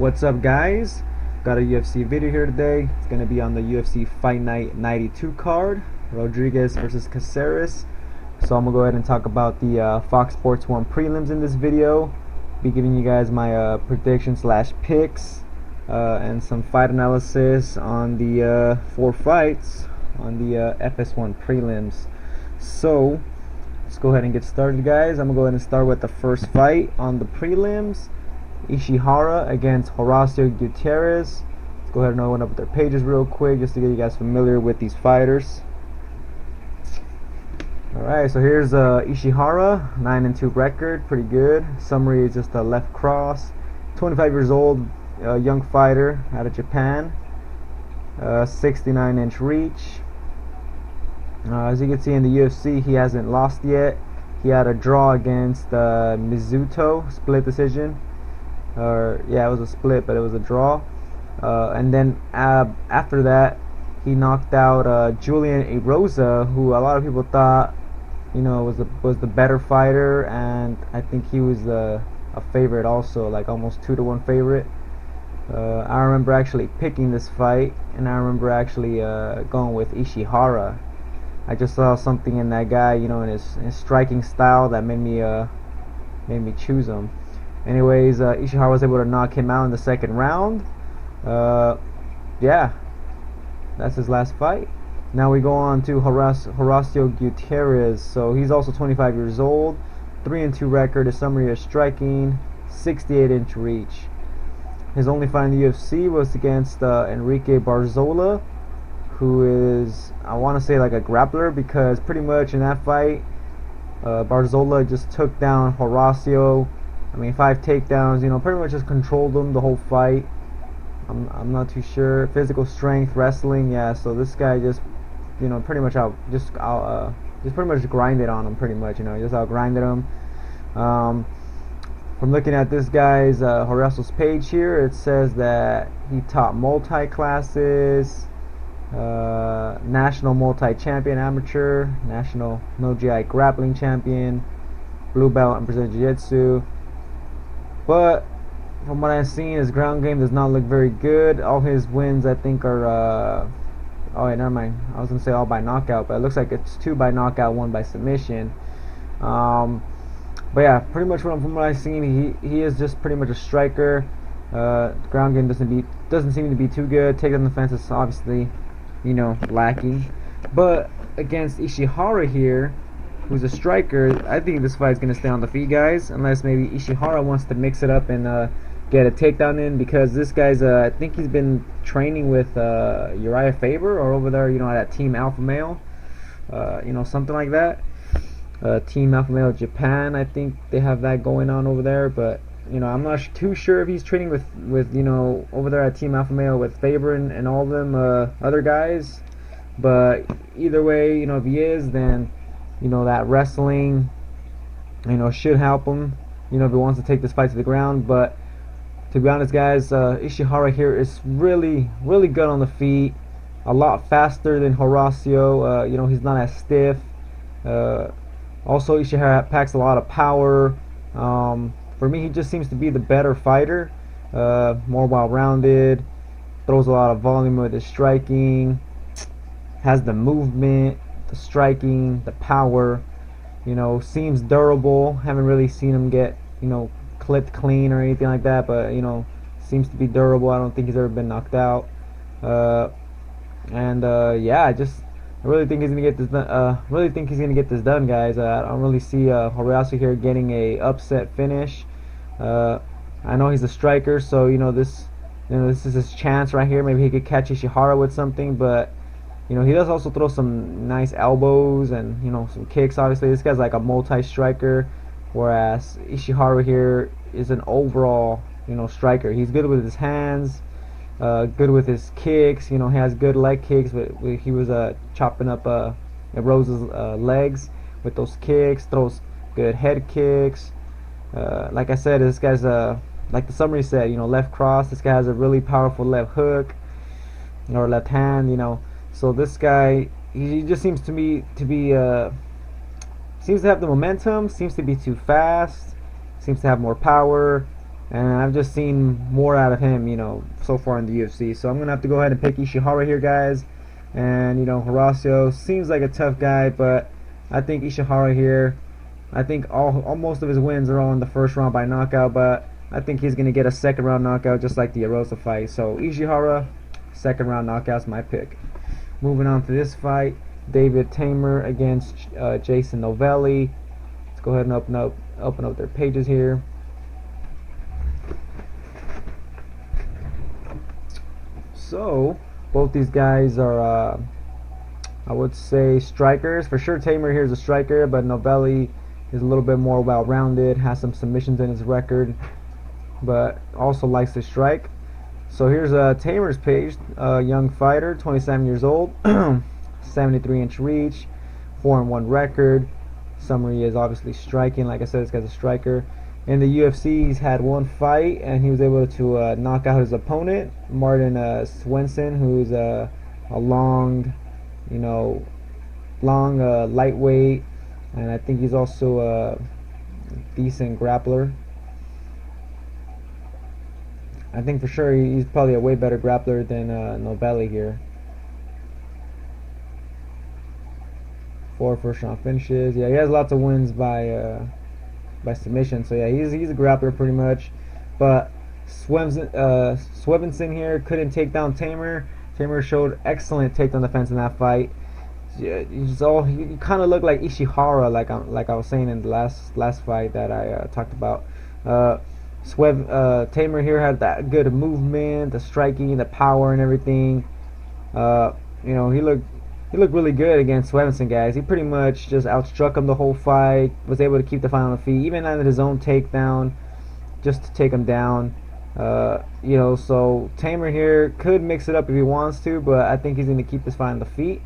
What's up, guys? Got a UFC video here today. It's going to be on the UFC Fight Night 92 card, Rodriguez versus Caceres. So I'm going to go ahead and talk about the Fox Sports 1 Prelims in this video. Be giving you guys my predictions / picks and some fight analysis on the 4 fights on the FS1 Prelims. So let's go ahead and get started, guys. I'm going to go ahead and start with the first fight on the prelims. Ishihara against Horacio Gutierrez. Let's go ahead and open up their pages real quick just to get you guys familiar with these fighters. Alright, so here's Ishihara, 9-2 record, pretty good. Summary is just a left cross. 25 years old, young fighter out of Japan. 69-inch reach. As you can see in the UFC, he hasn't lost yet. He had a draw against Mizuto, split decision. Yeah, it was a split, but it was a draw. And then after that, he knocked out Julian Erosa, who a lot of people thought, you know, was the better fighter, and I think he was a favorite also, like almost 2-1 favorite. I remember actually picking this fight, and I remember actually going with Ishihara. I just saw something in that guy, you know, in his striking style that made me choose him. Anyways, Ishihara was able to knock him out in the second round. Yeah, that's his last fight. Now we go on to Horacio Gutierrez. So he's also 25 years old, 3-2 record. His summary is striking, 68-inch reach. His only fight in the UFC was against Enrique Barzola, who is, I want to say, like a grappler, because pretty much in that fight, Barzola just took down Horacio. I mean, 5 takedowns, you know, pretty much just controlled him the whole fight. I'm not too sure. Physical strength, wrestling, yeah. So this guy just, you know, pretty much just pretty much grinded on him, pretty much, you know, just out grinded him. From looking at this guy's Horacio's page here, it says that he taught multi-classes, national multi-champion amateur, national no GI grappling champion, blue belt in Brazilian Jiu-Jitsu. But from what I've seen, his ground game does not look very good. All his wins, I think, are oh wait, never mind, I was gonna say all by knockout, but it looks like it's 2 by knockout, 1 by submission. But yeah, pretty much from what I've seen, he is just pretty much a striker. Ground game doesn't seem to be too good. Takedown defense is obviously, you know, lacking. But against Ishihara here, who's a striker, I think this fight's gonna stay on the feet, guys, unless maybe Ishihara wants to mix it up and get a takedown in, because this guy's I think he's been training with Uriah Faber, or over there, you know, at Team Alpha Male, you know, something like that. Team Alpha Male Japan, I think they have that going on over there. But you know, I'm not too sure if he's training with you know, over there at Team Alpha Male with Faber and all them other guys. But either way, you know, if he is, then you know, that wrestling, you know, should help him, you know, if he wants to take this fight to the ground. But to be honest, guys, Ishihara here is really good on the feet, a lot faster than Horacio. You know, he's not as stiff. Also, Ishihara packs a lot of power. For me, he just seems to be the better fighter, more well-rounded, throws a lot of volume with his striking, has the movement, the striking, the power, you know, seems durable. Haven't really seen him get, you know, clipped clean or anything like that, but you know, seems to be durable. I don't think he's ever been knocked out. Yeah, I really think he's gonna get this done. Guys. I don't really see Horacio here getting a upset finish. I know he's a striker, so you know, this is his chance right here. Maybe he could catch Ishihara with something, but you know, he does also throw some nice elbows and, you know, some kicks. Obviously, this guy's like a multi-striker, whereas Ishihara here is an overall, you know, striker. He's good with his hands, good with his kicks. You know, he has good leg kicks. But he was chopping up Rose's legs with those kicks. Throws good head kicks. Like I said, this guy's like the summary said, you know, left cross. This guy has a really powerful left hook or left hand. You know. So this guy, he just seems to me to be seems to have the momentum, seems to be too fast, seems to have more power. and I've just seen more out of him, so far in the UFC. So I'm gonna have to go ahead and pick Ishihara here, guys. And Horacio seems like a tough guy, but I think Ishihara here. I think most of his wins are all in the first round by knockout, but I think he's gonna get a second round knockout just like the Erosa fight. So Ishihara, second round knockout's my pick. Moving on to this fight, David Teymur against Jason Novelli. Let's go ahead and open up their pages here. So both these guys are, I would say, strikers. For sure, Teymur here is a striker, but Novelli is a little bit more well-rounded, has some submissions in his record, but also likes to strike. So here's Teymur's page, young fighter, 27 years old, 73-inch reach, 4-1 record. Summary is obviously striking. Like I said, this guy's a striker. In the UFC, he's had one fight, and he was able to knock out his opponent, Martin Swenson, who's a long lightweight, and I think he's also a decent grappler. I think for sure he's probably a way better grappler than Novelli here. 4 first-round finishes. Yeah, he has lots of wins by submission. So yeah, he's a grappler pretty much. But Swenson here couldn't take down Teymur. Teymur showed excellent takedown defense in that fight. Yeah, he kind of looked like Ishihara, like I was saying in the last fight that I talked about. Teymur here had that good movement, the striking, the power, and everything. He looked really good against Swenson, guys. He pretty much just outstruck him the whole fight. Was able to keep the fight on the feet, even under his own takedown, just to take him down. So Teymur here could mix it up if he wants to, but I think he's going to keep this fight on the feet.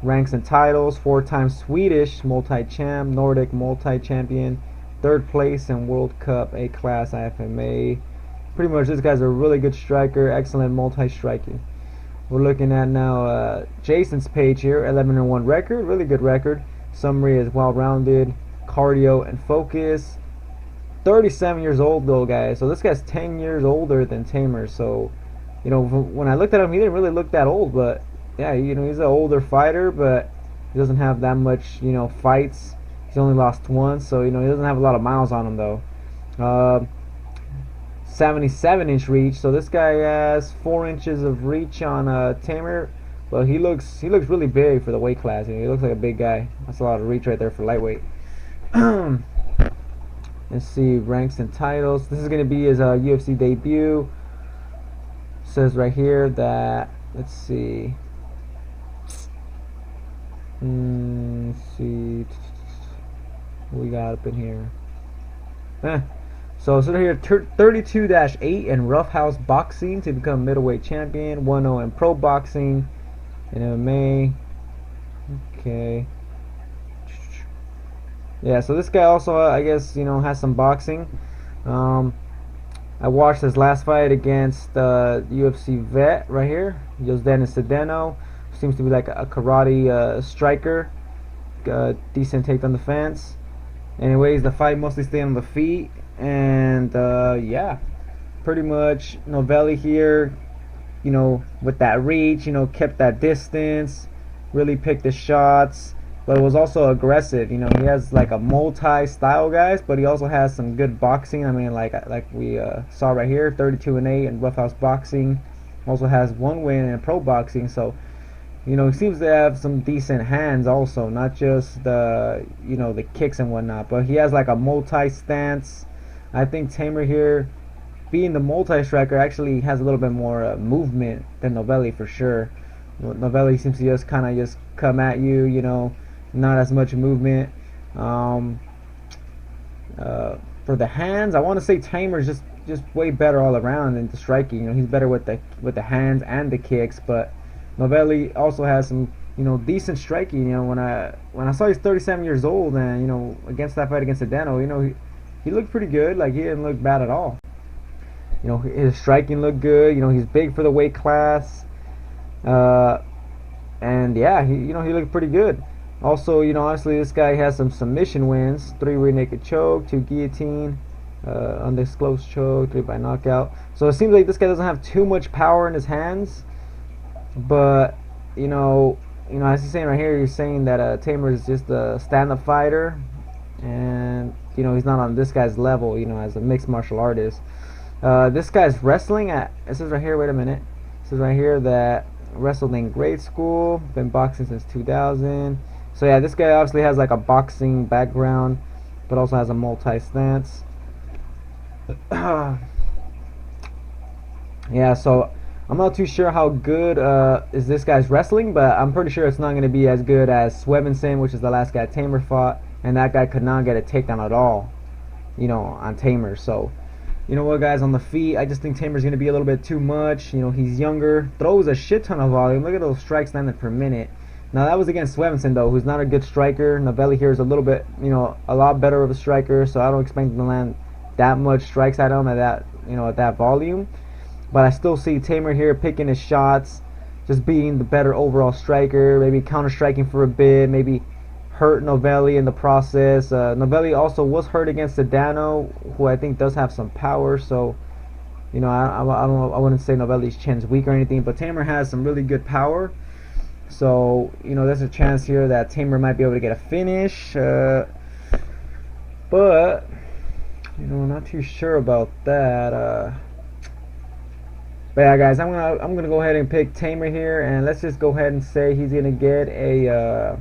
Ranks and titles: 4-time Swedish multi-champ, Nordic multi-champion, 3rd place in World Cup A-class IFMA. Pretty much this guy's a really good striker, excellent multi-striking. We're looking at now Jason's page here, 11-1 record, really good record. Summary is well-rounded, cardio and focus. 37 years old though, guys. So this guy's 10 years older than Teymur. So, when I looked at him, he didn't really look that old, but yeah, he's an older fighter, but he doesn't have that much, fights. He's only lost once, so he doesn't have a lot of miles on him though. 77-inch reach, so this guy has 4 inches of reach on Teymur. Well, he looks really big for the weight class. He looks like a big guy. That's a lot of reach right there for lightweight. Let's see, ranks and titles. This is going to be his UFC debut. Says right here that, let's see. Let's see what we got up in here. So here, 32-8 in Roughhouse Boxing to become middleweight champion. 1-0 in pro boxing and MMA. Okay. Yeah, so this guy also, I guess, has some boxing. I watched his last fight against UFC vet right here, Yosdena Cedeno. Seems to be like a karate striker. Decent takedown defense. Anyways, the fight mostly stayed on the feet. And yeah, pretty much Novelli here, with that reach, kept that distance, really picked his shots, but it was also aggressive. He has like a multi-style, guys, but he also has some good boxing. I mean, like we saw right here, 32-8 in Roughhouse Boxing. Also has 1 win in pro boxing, so he seems to have some decent hands also, not just the the kicks and whatnot, but he has like a multi-stance. I think Teymur here, being the multi-striker, actually has a little bit more movement than Novelli for sure. Novelli seems to just kind of come at you, not as much movement. For the hands, I want to say Teymur's just way better all around in the striking. He's better with the hands and the kicks, but Novelli also has some decent striking. When I saw he's 37 years old, and against that fight against Cedeno, he looked pretty good. Like, he didn't look bad at all. His striking looked good. He's big for the weight class. And yeah, he looked pretty good. Also, you know, honestly, this guy has some submission wins: 3 rear naked choke, 2 guillotine, undisclosed choke, 3 by knockout. So it seems like this guy doesn't have too much power in his hands, but you know, as he's saying right here, he's saying that Teymur is just a stand-up fighter, and you know, he's not on this guy's level, you know, as a mixed martial artist. This guy's wrestling at, it says right here, wait a minute, it says right here that wrestled in grade school, been boxing since 2000. So yeah, this guy obviously has like a boxing background, but also has a multi-stance. Yeah, so I'm not too sure how good is this guy's wrestling, but I'm pretty sure it's not going to be as good as Swevenson, which is the last guy Teymur fought, and that guy could not get a takedown at all, you know, on Teymur. So, you know what, guys, on the feet, I just think Teymur's going to be a little bit too much. You know, he's younger, throws a shit ton of volume. Look at those strikes landed per minute. Now, that was against Swevenson, though, who's not a good striker. Novelli here is a little bit, you know, a lot better of a striker, so I don't expect him to land that much strikes at him at that, you know, at that volume. But I still see Teymur here picking his shots, just being the better overall striker, maybe counter-striking for a bit, maybe hurt Novelli in the process. Novelli also was hurt against Sedano, who I think does have some power, so, you know, I wouldn't say Novelli's chin's weak or anything, but Teymur has some really good power. So, you know, there's a chance here that Teymur might be able to get a finish, but, you know, not too sure about that. But yeah, guys, I'm gonna go ahead and pick Teymur here, and let's just go ahead and say he's gonna get a.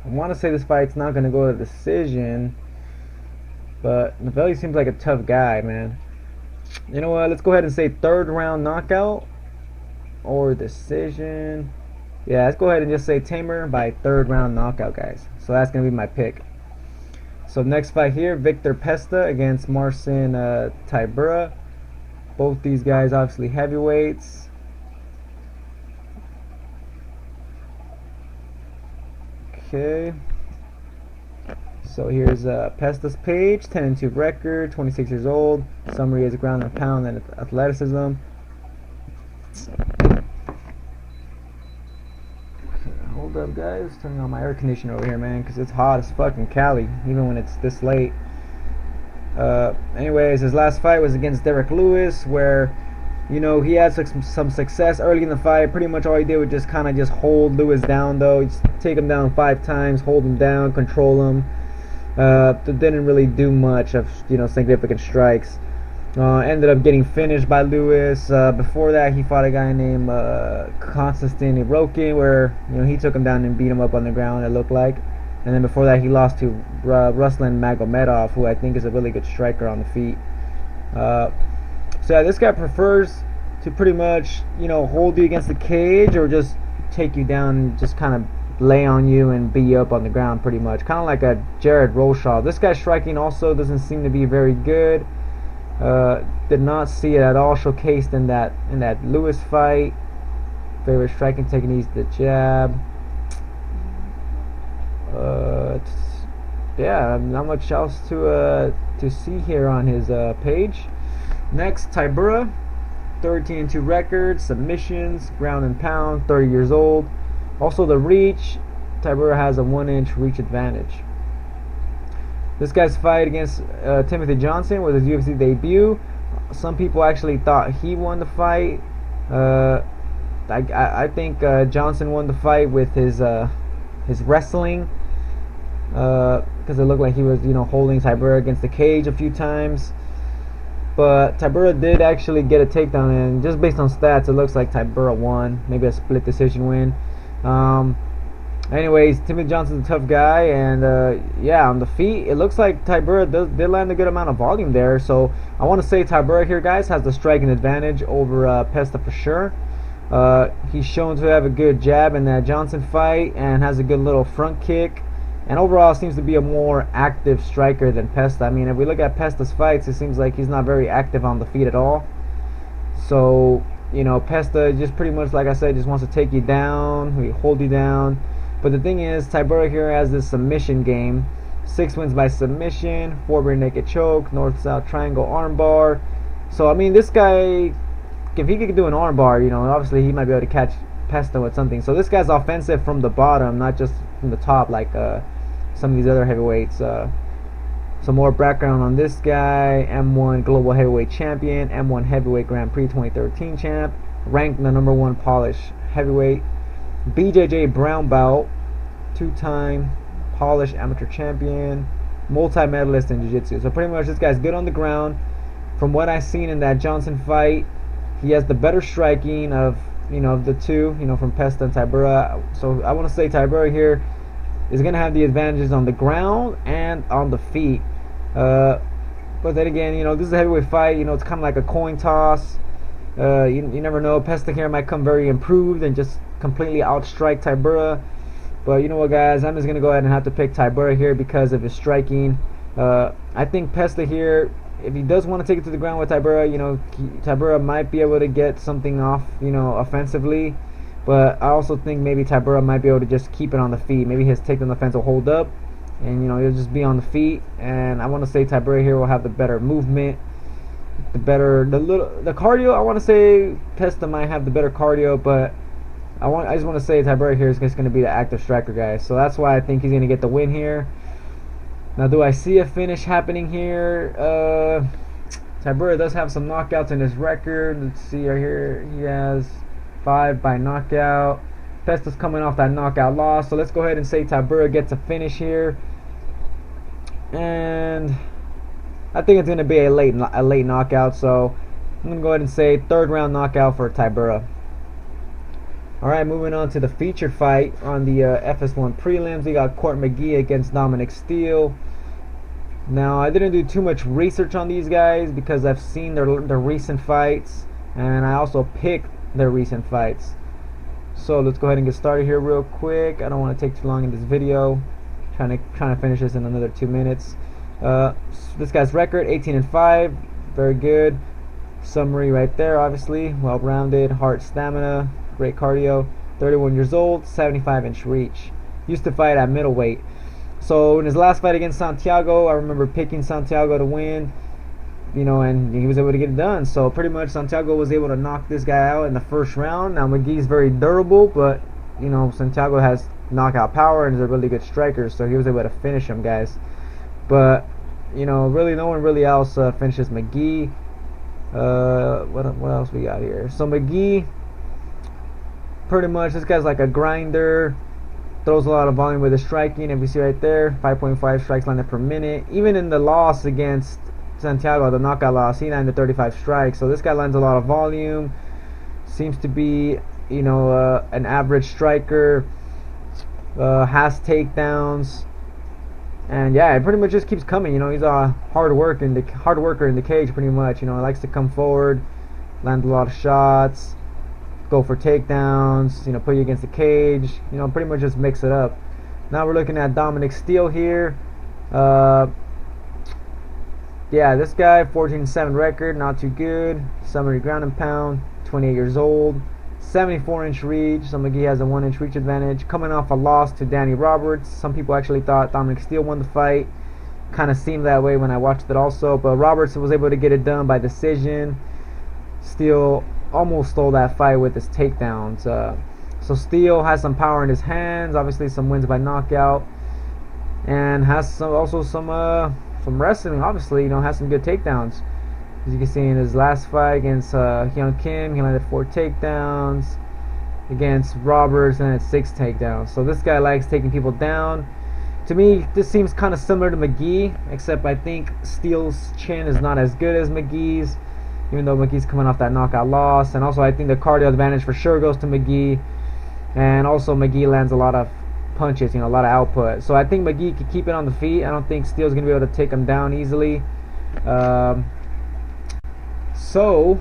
I want to say this fight's not gonna go to decision, but Novelli seems like a tough guy, man. You know what? Let's go ahead and say 3rd round knockout or decision. Yeah, let's go ahead and just say Teymur by 3rd round knockout, guys. So that's gonna be my pick. So next fight here, Victor Pesta against Marcin Tybura. Both these guys obviously heavyweights. Okay. So here's Pesta's page, 10-2 record, 26 years old. Summary is ground and pound and athleticism. Okay, hold up, guys. Turning on my air conditioner over here, man, because it's hot as fucking Cali, even when it's this late. Anyways, his last fight was against Derek Lewis, where, you know, he had some success early in the fight. Pretty much all he did was just kind of just hold Lewis down, though. Just take him down 5 times, hold him down, control him. Didn't really do much of, you know, significant strikes. Ended up getting finished by Lewis. Before that, he fought a guy named Konstantin Irokin, where, you know, he took him down and beat him up on the ground, it looked like. And then before that, he lost to Ruslan Magomedov, who I think is a really good striker on the feet. So yeah, this guy prefers to pretty much, you know, hold you against the cage or just take you down and just kind of lay on you and beat you up on the ground pretty much. Kind of like a Jared Roshaw. This guy's striking also doesn't seem to be very good. Did not see it at all showcased in that Lewis fight. Favorite striking technique is the jab. Yeah, not much else to see here on his page. Next, Tybura, 13-2 record, submissions, ground and pound, 30 years old. Also the reach, Tybura has a 1-inch reach advantage. This guy's fight against Timothy Johnson was his UFC debut. Some people actually thought he won the fight. I think Johnson won the fight with his wrestling, because it looked like he was, you know, holding Tybura against the cage a few times. But Tybura did actually get a takedown, and just based on stats, it looks like Tybura won, maybe a split decision win. Anyways, Timothy Johnson's a tough guy, and yeah, on the feet, it looks like Tybura did land a good amount of volume there. So I want to say Tybura here, guys, has the striking advantage over Pesta for sure. He's shown to have a good jab in that Johnson fight and has a good little front kick, and overall seems to be a more active striker than Pesta. I mean, if we look at Pesta's fights, it seems like he's not very active on the feet at all. So, you know, Pesta just pretty much, like I said, just wants to take you down, hold you down. But the thing is, Tybura here has this submission game. 6 wins by submission, 4 rear naked choke, north-south triangle armbar. So, I mean, this guy, if he could do an armbar, you know, obviously he might be able to catch Pesta with something. So this guy's offensive from the bottom, not just from the top like some of these other heavyweights. Some more background on this guy: M1 Global Heavyweight Champion, M1 Heavyweight Grand Prix 2013 champ, ranked the #1 polished heavyweight, BJJ brown belt, 2-time polished amateur champion, multi-medalist in jiu-jitsu. So pretty much this guy's good on the ground. From what I've seen in that Johnson fight, he has the better striking of the two, from Pesta and Tybura. So I want to say Tybura here is going to have the advantages on the ground and on the feet. But then again, this is a heavyweight fight. It's kind of like a coin toss. You never know. Pesta here might come very improved and just completely outstrike Tybura. But you know what, guys? I'm just going to go ahead and have to pick Tybura here because of his striking. I think Pesta here, if he does want to take it to the ground with Tybura, Tybura might be able to get something off, offensively. But I also think maybe Tybura might be able to just keep it on the feet. Maybe his takedown defense will hold up, and he'll just be on the feet. And I want to say Tybura here will have the better movement, the cardio. I want to say Pesta might have the better cardio, but I just want to say Tybura here is just going to be the active striker, guys. So that's why I think he's going to get the win here. Now, do I see a finish happening here? Tybura does have some knockouts in his record. Let's see right here. He has 5 by knockout. Pesta's coming off that knockout loss. So let's go ahead and say Tybura gets a finish here. And I think it's going to be a late knockout. So I'm going to go ahead and say 3rd round knockout for Tybura. Alright, moving on to the featured fight on the FS1 Prelims. We got McGee against Steele. Now, I didn't do too much research on these guys because I've seen their recent fights, and I also picked their recent fights. So let's go ahead and get started here real quick. I don't want to take too long in this video. Trying to finish this in another 2 minutes. This guy's record: 18-5, very good. Summary right there, obviously, well-rounded, heart, stamina, great cardio. 31 years old, 75-inch reach. Used to fight at middleweight. So in his last fight against Santiago, I remember picking Santiago to win, and he was able to get it done. So pretty much Santiago was able to knock this guy out in the 1st round. Now McGee's very durable, but Santiago has knockout power and is a really good striker, so he was able to finish him, guys. But really no one really else finishes McGee. What else we got here? So McGee, pretty much this guy's like a grinder. Throws a lot of volume with his striking. If you see right there, 5.5 strikes landed per minute. Even in the loss against Santiago, the knockout loss, he landed 35 strikes. So this guy lands a lot of volume. Seems to be, an average striker. Has takedowns, and yeah, it pretty much just keeps coming. He's a hard worker in the cage, pretty much. He likes to come forward, land a lot of shots, go for takedowns, put you against the cage, pretty much just mix it up. Now we're looking at Steele here. Yeah, this guy, 14-7 record, not too good. Summary ground and pound, 28 years old, 74-inch reach. So McGee has a 1-inch reach advantage. Coming off a loss to Danny Roberts. Some people actually thought Steele won the fight. Kind of seemed that way when I watched it also, but Roberts was able to get it done by decision. Steele almost stole that fight with his takedowns. So Steele has some power in his hands, obviously some wins by knockout, and has some wrestling. Obviously, has some good takedowns. As you can see in his last fight against Hyun Kim, he landed 4 takedowns. Against Roberts, and had 6 takedowns. So this guy likes taking people down. To me, this seems kind of similar to McGee, except I think Steele's chin is not as good as McGee's, even though McGee's coming off that knockout loss. And also I think the cardio advantage for sure goes to McGee. And also McGee lands a lot of punches, a lot of output. So I think McGee could keep it on the feet. I don't think Steele's going to be able to take him down easily. So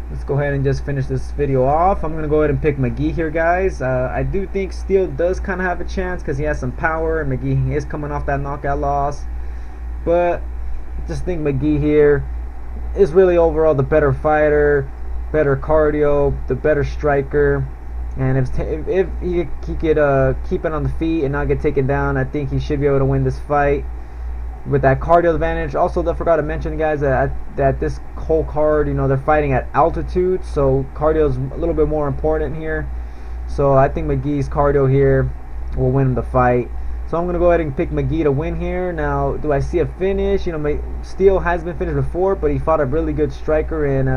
let's go ahead and just finish this video off. I'm going to go ahead and pick McGee here, guys. I do think Steele does kind of have a chance because he has some power, and McGee is coming off that knockout loss. But I just think McGee here is really overall the better fighter, better cardio, the better striker. And if he could keep it on the feet and not get taken down, I think he should be able to win this fight with that cardio advantage. Also, I forgot to mention, guys, that this whole card, they're fighting at altitude, so cardio is a little bit more important here. So I think McGee's cardio here will win the fight. So I'm going to go ahead and pick McGee to win here. Now, do I see a finish? You know, Steele has been finished before, but he fought a really good striker in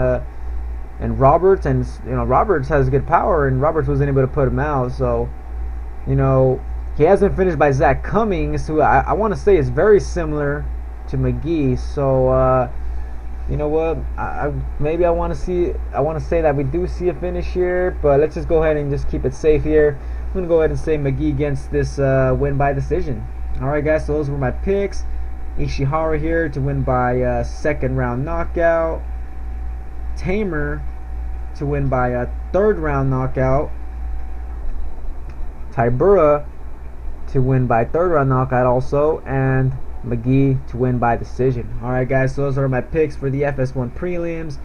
Roberts, and you know Roberts has good power, and Roberts wasn't able to put him out. So, you know, he has been finished by Zach Cummings, who I want to say is very similar to McGee. So, you know what? Maybe I want to say that we do see a finish here, but let's just go ahead and just keep it safe here. I'm gonna go ahead and say McGee against this win by decision. All right, guys. So those were my picks. Ishihara here to win by second round knockout. Teymur to win by a third round knockout. Tybura to win by third round knockout also, and McGee to win by decision. Alright guys, so those are my picks for the FS1 prelims.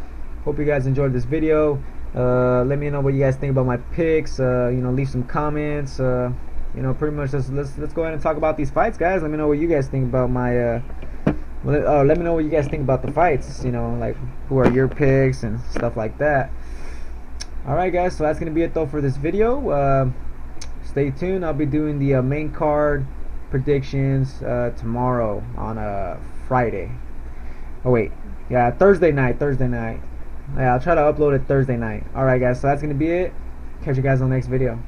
Hope you guys enjoyed this video. Let me know what you guys think about my picks. You know, leave some comments. You know, pretty much let's go ahead and talk about these fights, guys. Let me know what you guys think about my let me know what you guys think about the fights. You know, like who are your picks and stuff like that. Alright guys, so that's gonna be it though for this video. Stay tuned. I'll be doing the main card predictions tomorrow on Friday. Oh wait, yeah, Thursday night. Yeah, I'll try to upload it Thursday night. Alright guys, so that's gonna be it. Catch you guys on the next video.